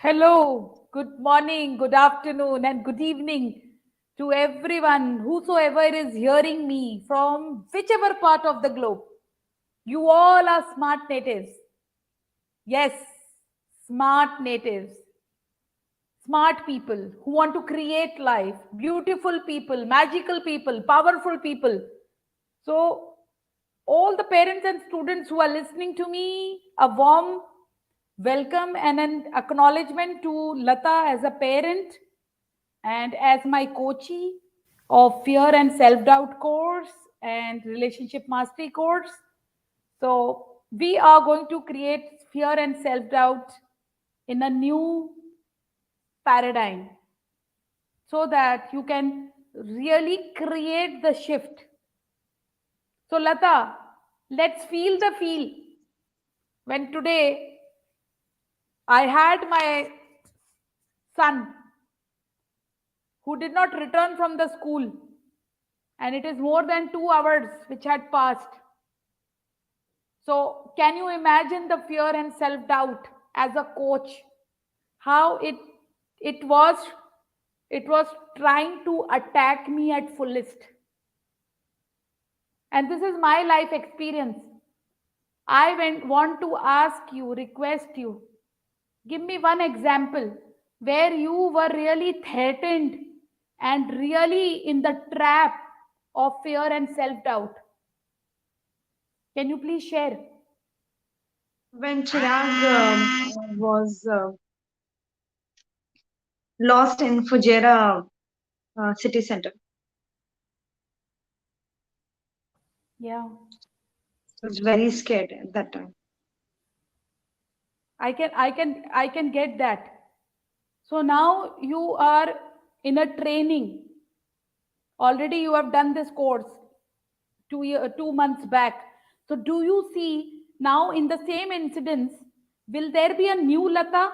Hello, good morning, good afternoon, and good evening to everyone, whosoever is hearing me from whichever part of the globe. You all are smart natives. Yes, smart natives, smart people who want to create life, beautiful people, magical people, powerful people. So, all the parents and students who are listening to me, a warm welcome and an acknowledgement to Lata as a parent and as my coachee of fear and self doubt course and relationship mastery course. So, we are going to create fear and self doubt in a new paradigm so that you can really create the shift. So, Lata, let's feel the feel when today I had my son who did not return from the school, and it is more than 2 hours which had passed. So, can you imagine the fear and self doubt as a coach? How it was it was trying to attack me at fullest. And this is my life experience. Want to ask you, request you, give me one example where you were really threatened and really in the trap of fear and self doubt. Can you please share? When Chirag was lost in Fujairah city center, Yeah, I was very scared at that time. I can get that. So now you are in a training. Already you have done this course 2 months back. So do you see now in the same incidents, will there be a new Lata?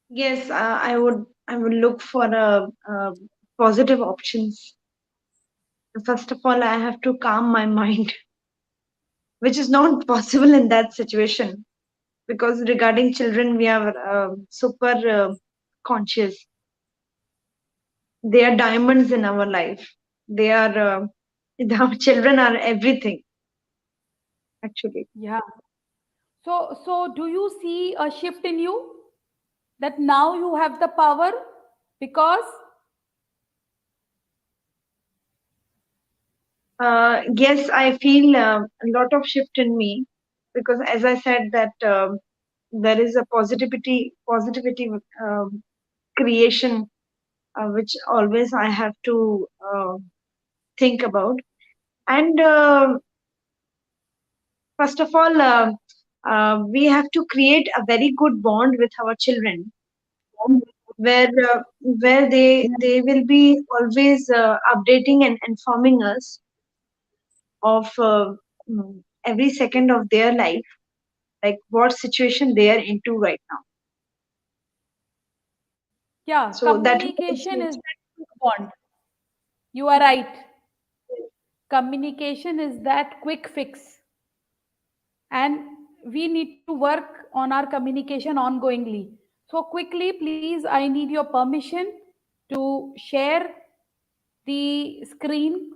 Yes, I would look for positive options. First of all, I have to calm my mind, which is not possible in that situation because regarding children, we are super conscious. They are diamonds in our life. They are our children are everything actually. Yeah. So do you see a shift in you that now you have the power because Yes, I feel a lot of shift in me because, as I said, that there is a positivity creation, which always I have to think about. And first of all, we have to create a very good bond with our children, where they will be always updating and informing us of every second of their life, like what situation they are into right now. yeah, So that communication is that quick bond. You are right. Communication is that quick fix. And we need to work on our communication ongoingly. So, quickly, please, I need your permission to share the screen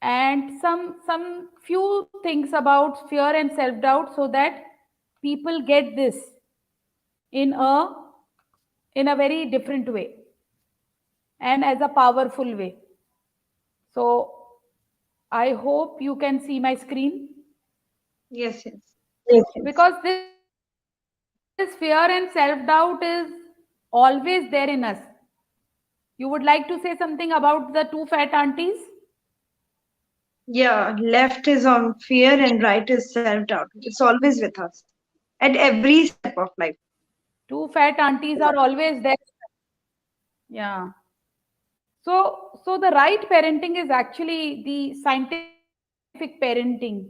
and some few things about fear and self doubt so that people get this in a very different way and as a powerful way. So, I hope you can see my screen yes, yes. because this fear and self doubt is always there in us. You would like to say something about the two fat aunties? Yeah, left is on fear and right is self doubt. It's always with us at every step of life. Two fat aunties are always there. Yeah. So the right parenting is actually the scientific parenting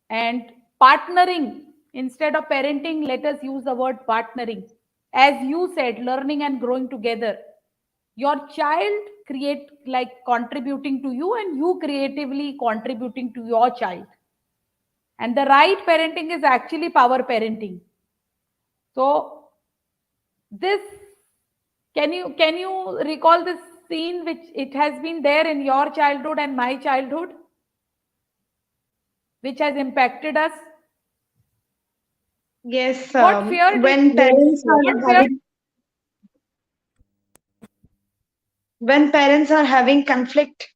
and partnering. Instead of parenting, let us use the word partnering. As you said, learning and growing together. Your child create like contributing to you and you creatively contributing to your child. And the right parenting is actually power parenting. So this, can you recall this scene which it has been there in your childhood and my childhood, which has impacted us? Yes, What fear did when parents what are fear? having conflict,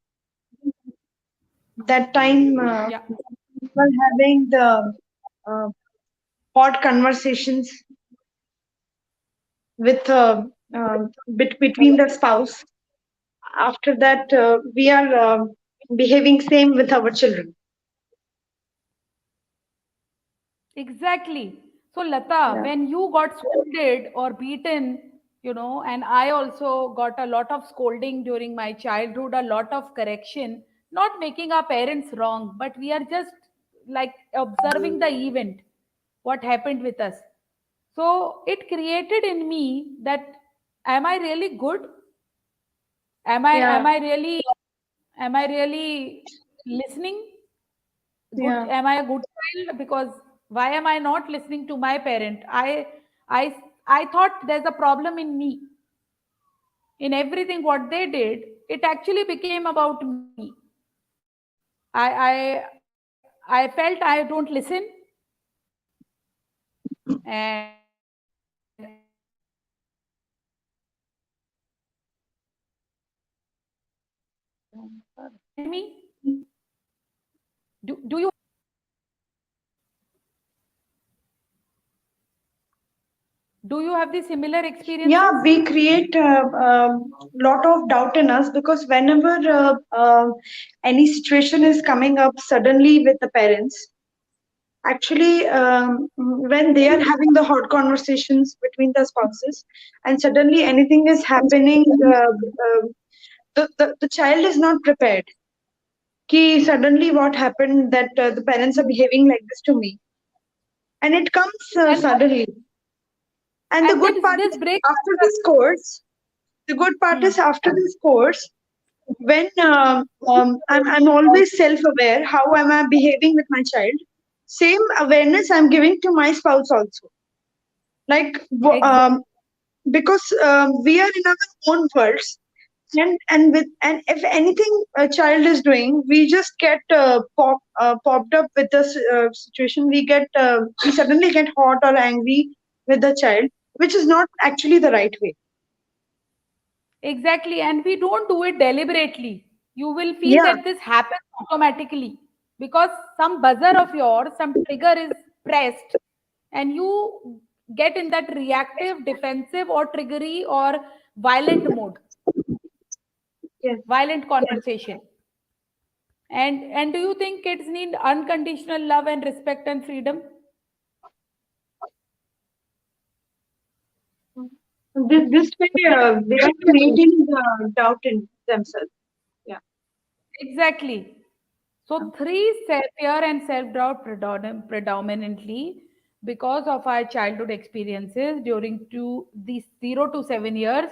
that time Yeah, people having the uh, hot conversations with between the spouse. After that, we are behaving same with our children. exactly. So, Lata, Yeah. when you got scolded or beaten, and I also got a lot of scolding during my childhood, a lot of correction, not making our parents wrong, but we are just like observing the event, what happened with us. So, it created in me that, am I really good? Am Yeah. I really, am I really listening? Good, Yeah. am I a good child? Because why am I not listening to my parent? I thought there's a problem in me. In everything what they did, it actually became about me. I felt I don't listen, and me. Do you have the similar Yeah, experiences? we create a lot of doubt in us because whenever any situation is coming up suddenly with the parents, actually, when they are having the hot conversations between the spouses, and suddenly anything is happening, the child is not prepared. Ki suddenly what happened that the parents are behaving like this to me, and it comes And suddenly. And the and good part this is breaks after our this trust. course, the good part is Hmm. after this course, when I'm always self-aware, how am I behaving with my child? Same awareness I'm giving to my spouse also. Like, Exactly. because we are in our own worlds, and if anything a child is doing, we just get popped up with this situation. We suddenly get hot or angry with the child, which is not actually the right way. Exactly, and we don't do it deliberately. You will feel Yeah. that this happens automatically because some buzzer of yours, some trigger is pressed, and you get in that reactive, defensive, or triggery or violent mode, Yes. violent conversation. And do you think kids need unconditional love and respect and freedom? This way, they are creating doubt in themselves. Yeah. Exactly. So, three fear and self doubt predominantly because of our childhood experiences during these 0 to 7 years,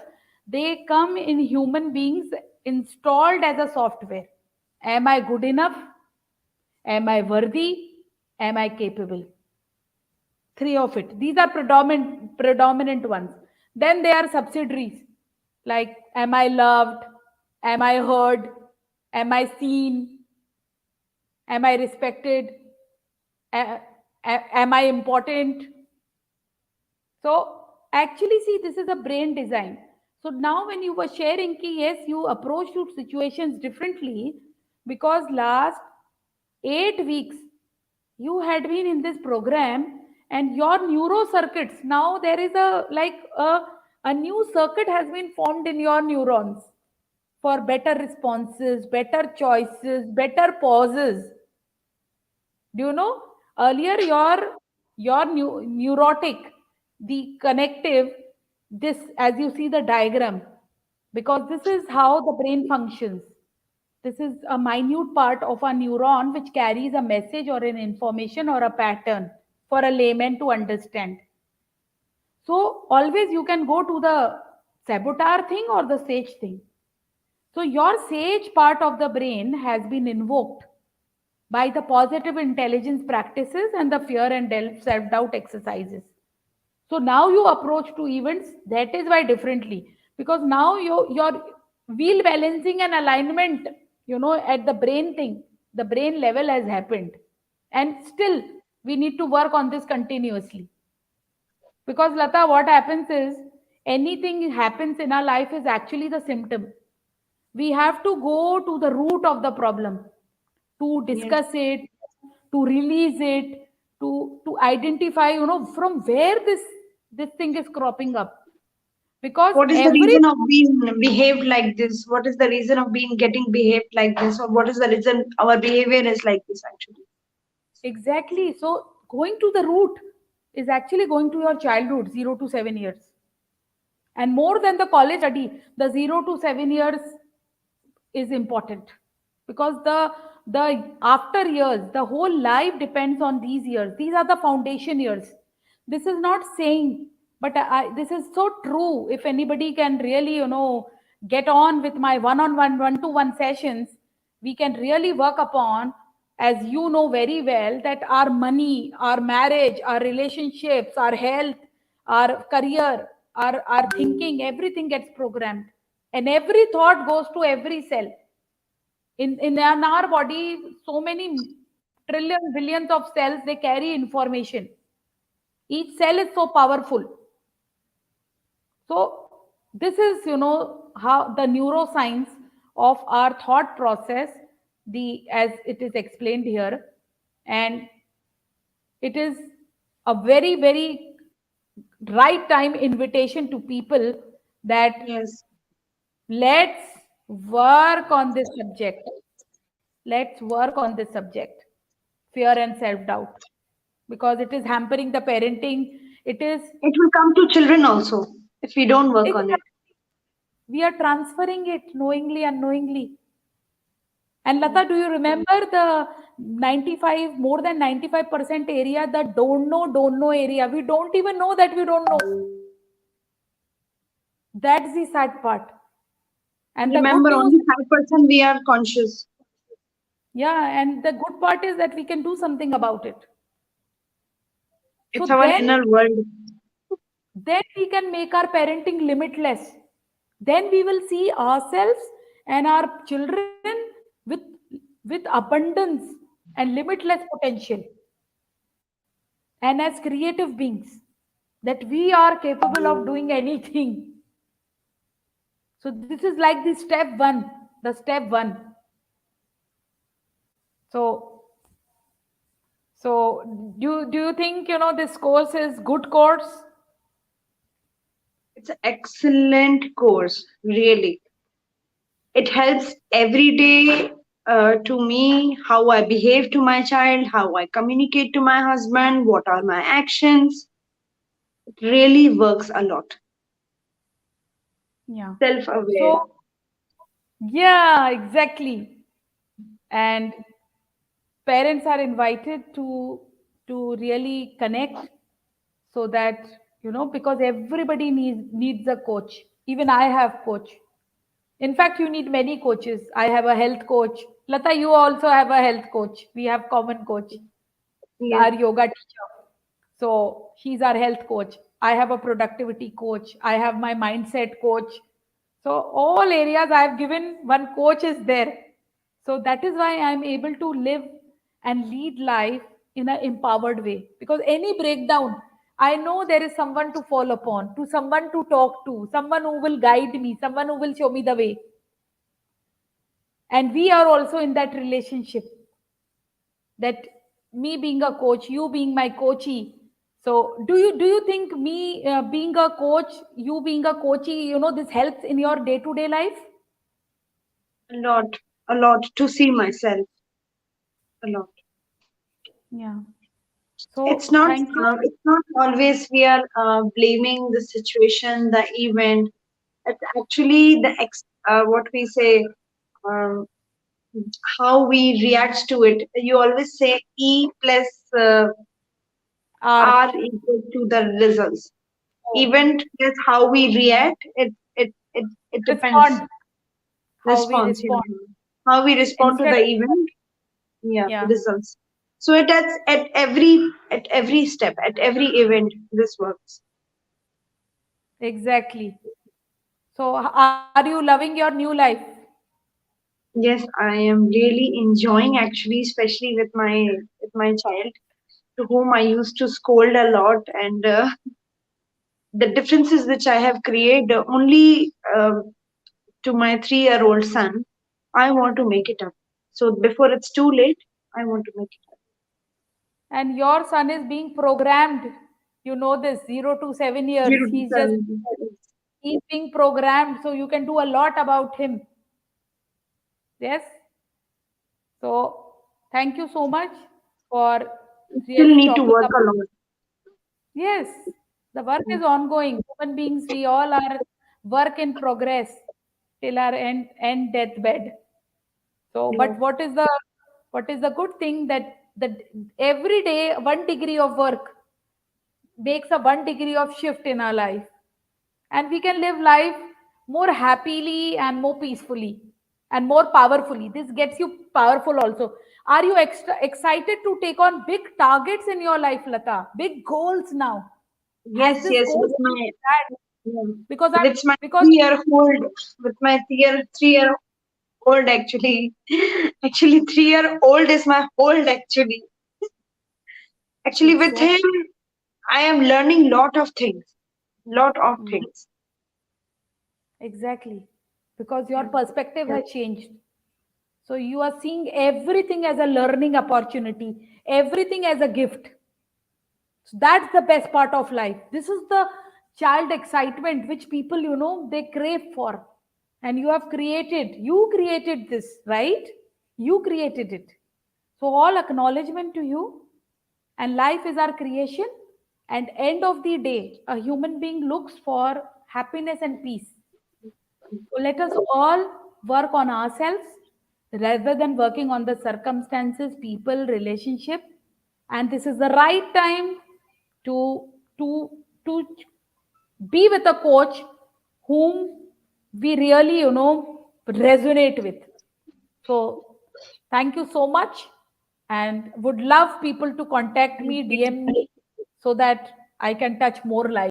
they come in human beings installed as a software. Am I good enough? Am I worthy? Am I capable? Three of it. These are predominant ones. Then there are subsidiaries like, am I loved? Am I heard? Am I seen? Am I respected? Am I important? So actually, see, this is a brain design. So now, when you were sharing, ki, yes, you approach to situations differently because last 8 weeks you had been in this program, and your neuro circuits, now there is a new circuit has been formed in your neurons for better responses, better choices, better pauses. Do you know? Earlier, your neurotic, the connective, this, as you see the diagram, because this is how the brain functions. This is a minute part of a neuron which carries a message or an information or a pattern for a layman to understand. So always you can go to the saboteur thing or the sage thing. So your sage part of the brain has been invoked by the positive intelligence practices and the fear and self doubt exercises. So now you approach to events, that is why differently, because now your wheel balancing and alignment, at the brain thing, the brain level has happened. And still we need to work on this continuously. Because Lata, what happens is, anything happens in our life is actually the symptom. We have to go to the root of the problem, to Yes. discuss it, to release it, to identify, from where this thing is cropping up. Because What is the every reason of being behaved like this? What is the reason of being getting behaved like this? Or what is the reason our behavior is like this actually? exactly, so going to the root is actually going to your childhood, 0 to 7 years. And more than the college study, the 0 to 7 years is important, because the after years, the whole life depends on these years. These are the foundation years. This is not saying, but this is so true. If anybody can really, get on with my one-on-one, one-to-one sessions, we can really work upon, as you know very well, that our money, our marriage, our relationships, our health, our career, our thinking, everything gets programmed. And every thought goes to every cell. In our body, so many trillion, billions of cells, they carry information. Each cell is so powerful. So this is, how the neuroscience of our thought process, the as it is explained here. And it is a very, very right time invitation to people that Yes. let's work on this subject. Let's work on this subject, fear and self doubt, because it is hampering the parenting. It is It will come to children also if we don't work on it. exactly, we are transferring it knowingly, unknowingly. And Lata, do you remember the 95, more than 95% area, the don't know area? We don't even know that we don't know. That's the sad part. And the good Remember, news, only 5% we are conscious. yeah, and the good part is that we can do something about it. So It's our inner world. then we can make our parenting limitless. Then we will see ourselves and our children with abundance and limitless potential, and as creative beings, that we are capable of doing anything. So this is like the step one, the step one. So so do you think, this course is good course? It's an excellent course, really. It helps every day to me how I behave to my child, how I communicate to my husband, what are my actions. It really works a lot. Yeah. Self aware. So yeah, exactly. And parents are invited to really connect, so that, because everybody needs a coach. Even I have coach. In fact, you need many coaches. I have a health coach. Lata, you also have a health coach. We have common coach, Yes. our yoga teacher. So she's our health coach. I have a productivity coach. I have my mindset coach. So all areas I've given one coach is there. So that is why I'm able to live and lead life in an empowered way. Because any breakdown, I know there is someone to fall upon, to someone to talk to, someone who will guide me, someone who will show me the way. And we are also in that relationship, that me being a coach, you being my coachee. So do you think me being a coach, you being a coachee, this helps in your day to day life? A a lot to see myself. A lot. Yeah. It's So not. thank you. It's not always we are blaming the situation, the event. It's actually what we say. Um, how we react to it. You always say E plus Our R equal to the results. oh, Event is how we react. It depends. respond, how we Response, respond yeah. How we respond to instead the of, event, yeah, yeah. results. So at every step, at every event, this works. Exactly. So, are you loving your new life? Yes, I am really enjoying actually, especially with my child, to whom I used to scold a lot, and the differences which I have created only to my 3-year-old son, I want to make it up. So before it's too late, I want to make it up. And your son is being programmed. You know this, 0 to 7 years. 0 to 7. He's being programmed, so you can do a lot about him. Yes. So thank you so much for Still really need to talking work about. a lot. Yes, the work is ongoing. Human beings, we all are work in progress till our end deathbed. So, Yeah. but what is the good thing that every day 1 degree of work makes a 1 degree of shift in our life, and we can live life more happily and more peacefully and more powerfully. This gets you powerful also. Are you excited to take on big targets in your life, Lata? Big goals now. Has Yes, this yes, goal with my had? yeah, Because I with my because 3-year old, with my 3-year old actually, actually 3-year old is my old actually. Actually, with him, exactly. I am learning lot of Mm, things. exactly. Because your Yeah. perspective Yeah. has changed. So you are seeing everything as a learning opportunity, everything as a gift. So that's the best part of life. This is the child excitement which people, they crave for. And you created this, right? You created it. So all acknowledgement to you. And life is our creation. And end of the day, a human being looks for happiness and peace. So let us all work on ourselves rather than working on the circumstances, people, relationship. And this is the right time to to to be with a coach whom we really, resonate with. So thank you so much, and would love people to contact Thank me, you. DM me, so that I can touch more lives.